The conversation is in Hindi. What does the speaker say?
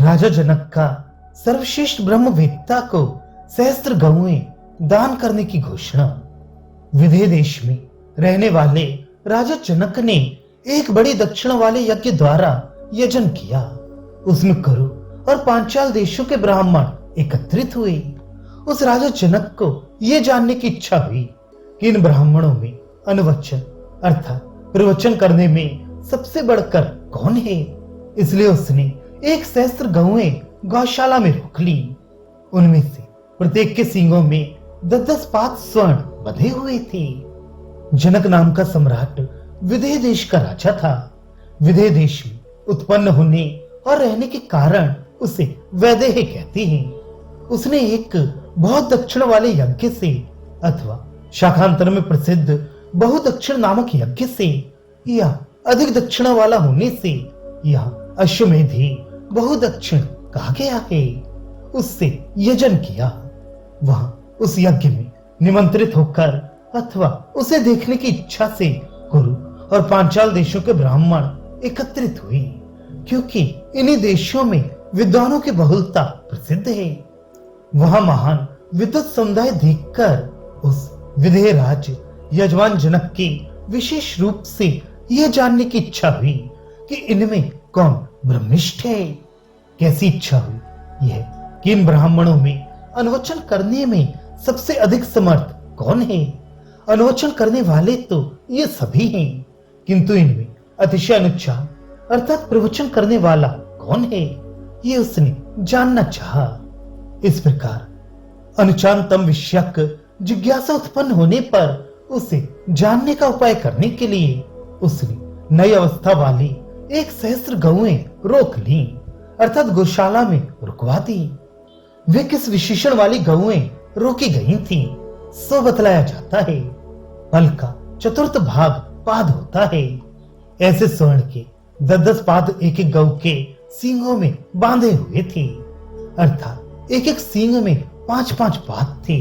राजा जनक का सर्वश्रेष्ठ ब्रह्मवेत्ता को सहस्त्र गौएं दान करने की घोषणा। विदेह देश में रहने वाले राजा जनक ने एक बड़ी दक्षिण वाले यज्ञ द्वारा यजन किया। उसमें कुरु और पांचाल देशों के ब्राह्मण एकत्रित हुए। उस राजा जनक को यह जानने की इच्छा हुई कि इन ब्राह्मणों में अनुवचन अर्थात प्रवचन करने में सबसे बढ़कर कौन है। इसलिए उसने एक सहस्त्र गौएं गौशाला में रोक ली। उनमें से प्रत्येक के सींगों में 10-10 पात स्वर्ण बंधे हुए थे। जनक नाम का सम्राट विदेह देश का राजा था। विदेह देश में उत्पन्न होने और रहने के कारण उसे वैदेह कहते हैं। उसने एक बहुत दक्षिण वाले यज्ञ से अथवा शाखांतर में प्रसिद्ध बहुदक्षिण नामक यज्ञ से या अधिक दक्षिण वाला होने से यह अश्वमेधी बहुदक्षिण कहा गया है, उससे यजन किया। वहां उस यज्ञ में निमंत्रित होकर अथवा उसे देखने की इच्छा से कुरु और पांचाल देशों के ब्राह्मण एकत्रित हुए, क्योंकि इन्हीं देशों में विद्वानों की बहुलता प्रसिद्ध है। वहां महान विद्वत समुदाय देखकर उस विदेह राज यजमान जनक की विशेष रूप से यह जानने की इच्छा हुई कि इनमें कौन ब्रह्मिष्ठ है। कैसी इच्छा हुई यह कि इन ब्राह्मणों में अनुवचन करने में सबसे अधिक समर्थ कौन है। अनुवचन करने वाले तो ये सभी हैं, किंतु इनमें अतिशय अनुच्चार अर्थात प्रवचन करने वाला कौन है, ये उसने जानना चाहा। इस प्रकार अनुचानतम विषयक जिज्ञासा उत्पन्न होने पर उसे जानने का उपाय करने के लिए उसने नई अवस्था वाली एक सहस्त्र गौएं रोक ली अर्थात गौशाला में रुकवा दी। वे किस विशेषण वाली गौएं रोकी गई थी सो बतलाया जाता है। फल का चतुर्थ भाग पाद होता है। ऐसे स्वर्ण के 10-10 पाद एक एक गौ के सींगों में बांधे हुए थे अर्थात एक एक सींग में 5-5 पाद थे।